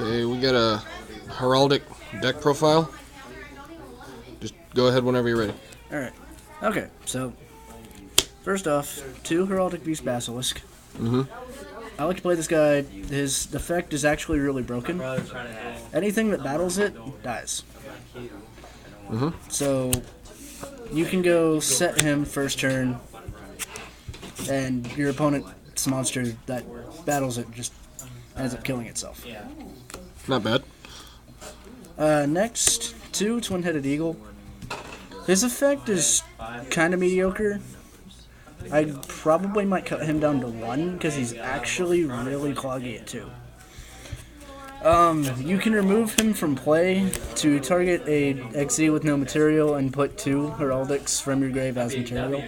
Okay, we got a Heraldic deck profile. Just go ahead whenever you're ready. Alright. Okay, so first off, 2 Heraldic Beast Basilisk. I like to play this guy. His effect is actually really broken. Anything that battles it dies. So you can go set him first turn, and your opponent's monster that battles it just ends up killing itself. Not bad. Next, 2 Twin-Headed Eagle. His effect is kind of mediocre. I probably might cut him down to 1 because he's actually really cloggy at 2. You can remove him from play to target a XZ with no material and put 2 Heraldics from your grave as material.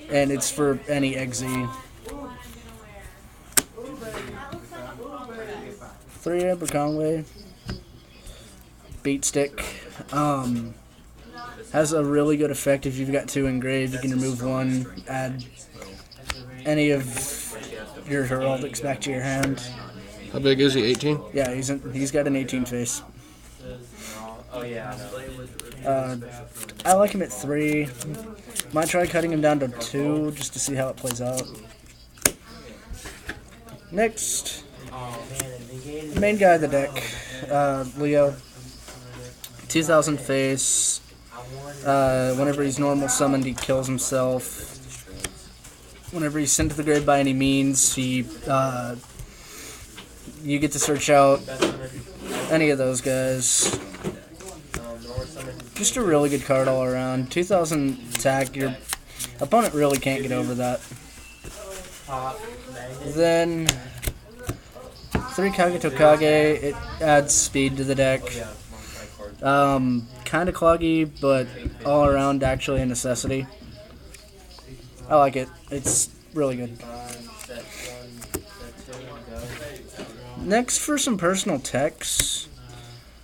And it's for any XZ. 3 Aberconway. Beat Stick. Has a really good effect if you've got 2 engraved. You can remove 1, add any of your Heraldics back to your hand. How big is he? 18? Yeah, he's got an 18 face. I like him at 3. Might try cutting him down to 2 just to see how it plays out. Next, main guy of the deck, Yugioh. 2000 face. Whenever he's normal summoned, he kills himself. Whenever he's sent to the grave by any means, you get to search out any of those guys. Just a really good card all around. 2000 attack, your opponent really can't get over that. Then 3 Kagetokage, it adds speed to the deck. Kind of cloggy, but all around actually a necessity. I like it. It's really good. Next, for some personal techs,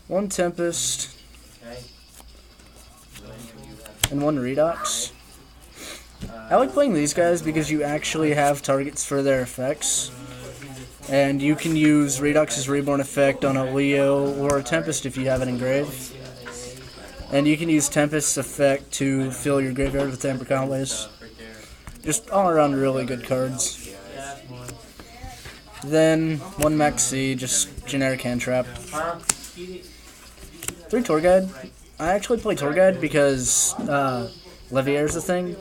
1 Tempest and 1 Redox. I like playing these guys because you actually have targets for their effects. And you can use Redox's Reborn effect on a Yugioh or a Tempest if you have it engraved. And you can use Tempest's effect to fill your graveyard with Aberconways. Just all around really good cards. Then 1 Maxi, just generic hand trap. 3 Tour Guide. I actually play Tour Guide because Levier's a thing.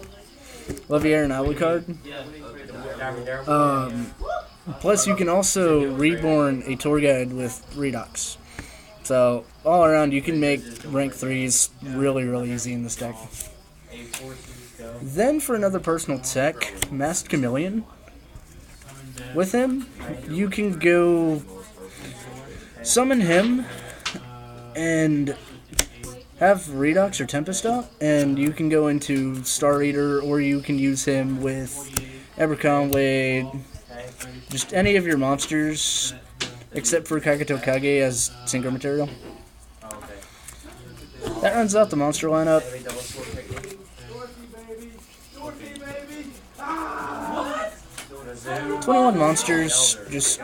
Levier and Alucard. Plus, you can also reborn a Tour Guide with Redox. So, all around, you can make rank 3s really, really easy in this deck. Then, for another personal tech, Masked Chameleon. With him, you can go summon him and have Redox or Tempest up, and you can go into Star Eater, or you can use him with Aberconway, just any of your monsters, except for Kagetokage as synchro material. That runs out the monster lineup. 21 monsters, just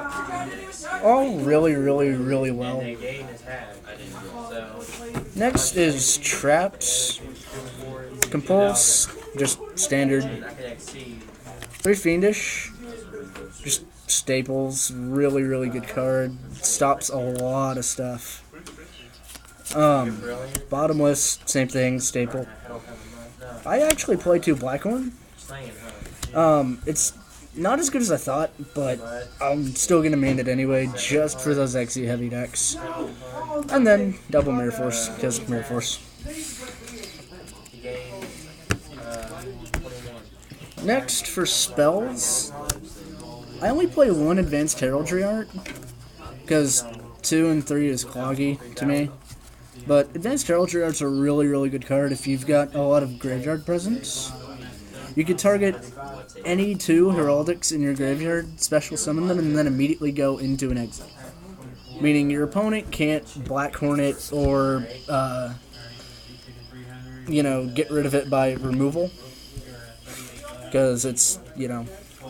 all really, really, really well. Next is Traps. Compulse, just standard. 3 Fiendish, just staples, really, really good card. Stops a lot of stuff. Bottomless, same thing, staple. I actually play 2 Blackhorn. It's not as good as I thought, but I'm still going to main it anyway, just for those XE heavy decks. And then double Mirror Force, because Mirror Force. Next, for spells, I only play 1 Advanced Heraldry Art, because 2 and 3 is cloggy to me. But Advanced Heraldry Art's a really, really good card if you've got a lot of graveyard presence. You could target any 2 Heraldics in your graveyard, special summon them, and then immediately go into an exit. Meaning your opponent can't Blackhorn it or, get rid of it by removal. Because it's,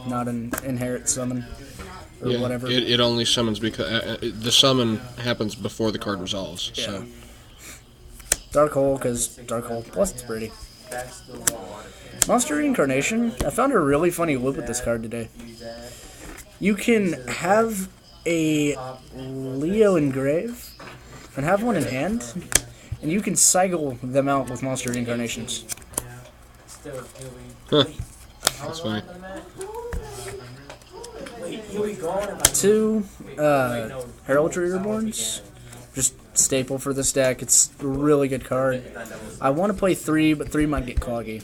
not an inherit summon. or whatever. It only summons because the summon happens before the card resolves. Yeah. So Dark Hole, because Dark Hole, plus it's pretty. Monster Reincarnation, I found a really funny loop with this card today. You can have a Leo engrave and have one in hand, and you can cycle them out with Monster Reincarnations. huh. That's funny. 2 Heraldry Reborns. Just staple for this deck. It's a really good card. I want to play 3, but 3 might get cloggy.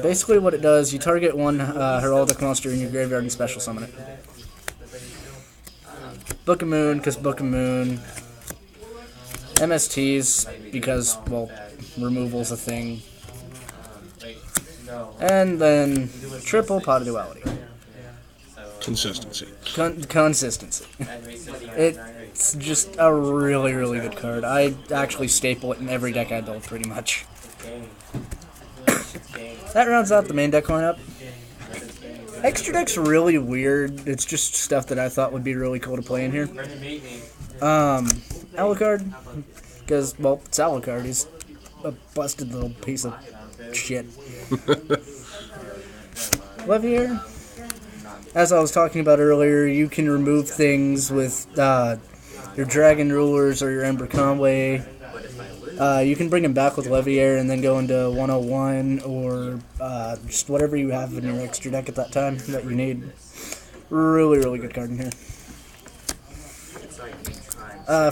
Basically what it does, you target one Heraldic monster in your graveyard and special summon it. Book of Moon, because Book of Moon. MSTs, because, well, removal's a thing. And then triple Pot of Duality. Consistency. Consistency. It's just a really, really good card. I actually staple it in every deck I build, pretty much. That rounds out the main deck lineup. Extra deck's really weird. It's just stuff that I thought would be really cool to play in here. Alucard, because, well, it's Alucard. He's a busted little piece of shit. Levier, as I was talking about earlier, you can remove things with your Dragon Rulers or your Ember Conway. You can bring him back with Levier and then go into 101 or just whatever you have in your extra deck at that time that you need. Really, really good card in here.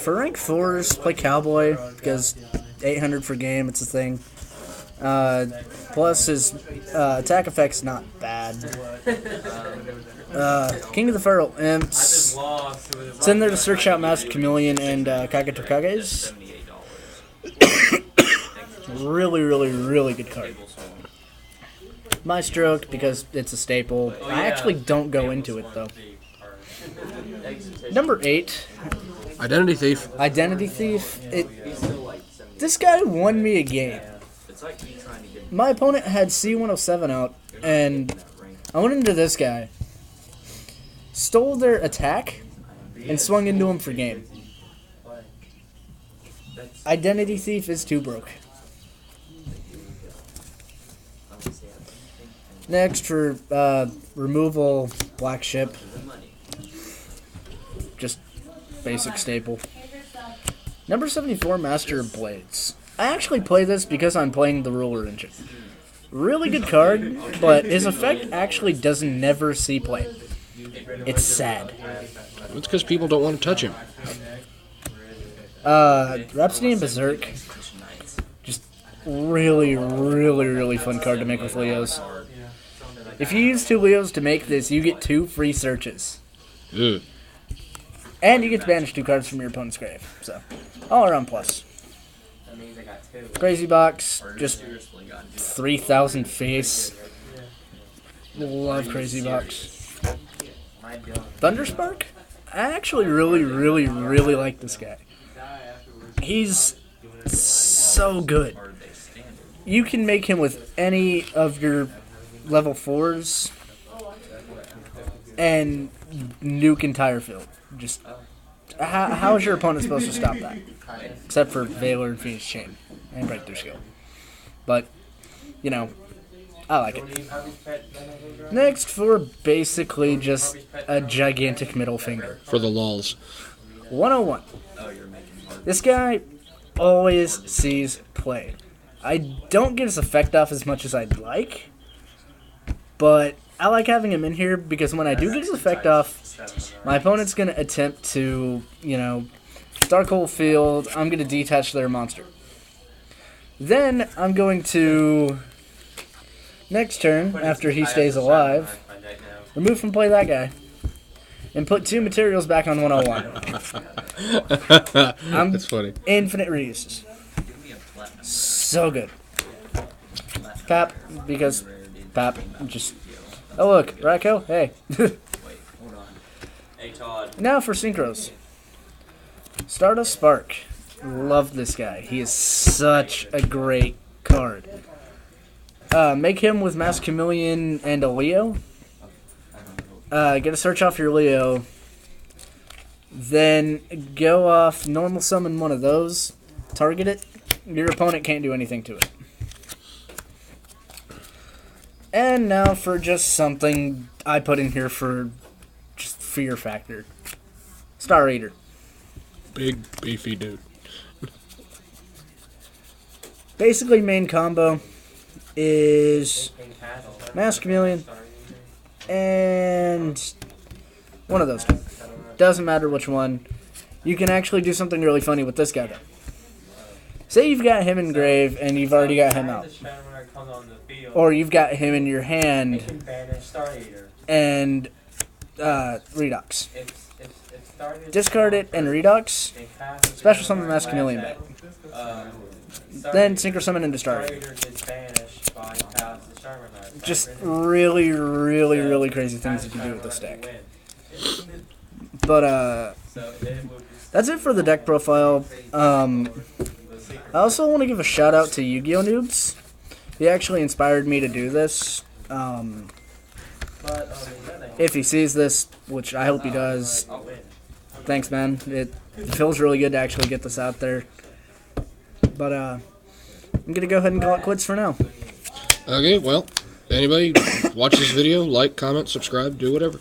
For rank 4s, play Cowboy, because 800 for game, it's a thing. Plus his attack effect's not bad. King of the Feral Imps. It's in there to search out Master Chameleon and Kagetokages. Really, really, really good card. My Stroke, because it's a staple. I actually don't go into it, though. Number 8. Identity Thief. Identity Thief. This guy won me a game. My opponent had C107 out, and I went into this guy, stole their attack, and swung into him for game. Identity Thief is too broke. Next, for removal, Black Ship. Just basic staple. Number 74, Master of Blades. I actually play this because I'm playing the Ruler Engine. Really good card, but his effect actually does never see play. It's sad. It's because people don't want to touch him. Rhapsody and Berserk. Just really, really, really fun card to make with Leos. If you use 2 Leos to make this, you get 2 free searches. Ugh. And you get to banish 2 cards from your opponent's grave. So, all around plus. Crazy Box, just 3,000 face. Love Crazy Box. Thunderspark? I actually really, really, really like this guy. He's so good. You can make him with any of your level 4s and nuke entire field. Just how is your opponent supposed to stop that? Except for Valor and Phoenix Chain and Breakthrough Skill. But, you know, I like it. Next, for basically just a gigantic middle finger. For the lulz. 101. This guy always sees play. I don't get his effect off as much as I'd like, but I like having him in here because when I do get his effect off, my opponent's going to attempt to, you know, Dark Field. I'm going to detach their monster. Then I'm going to, next turn, after he stays alive, remove from play that guy. And put 2 materials back on 101. That's funny. Infinite reuses. So good. Pap, because Pap, just... Oh look, Raikou, hey. Now for Synchros. Stardust Spark. Love this guy. He is such a great card. Make him with Mask Chameleon and a Leo. get a search off your Leo, then go off normal summon one of those, target it, your opponent can't do anything to it. And now for just something I put in here for just fear factor. Star Eater. Big, beefy dude. Basically, main combo is Mask Chameleon and one of those two. Doesn't matter which one. You can actually do something really funny with this guy, though. Say you've got him in grave and you've already got him out. Or you've got him in your hand and Redux. Discard it and Redux. Special summon Mask Chameleon back. Then Synchro Summon into Star Eater. Just really, really, really crazy things you can do with this deck. But, that's it for the deck profile. I also want to give a shout out to Yu-Gi-Oh! Noobs. He actually inspired me to do this. If he sees this, which I hope he does, thanks, man. It feels really good to actually get this out there. But, I'm going to go ahead and call it quits for now. Okay, well, anybody watch this video, like, comment, subscribe, do whatever.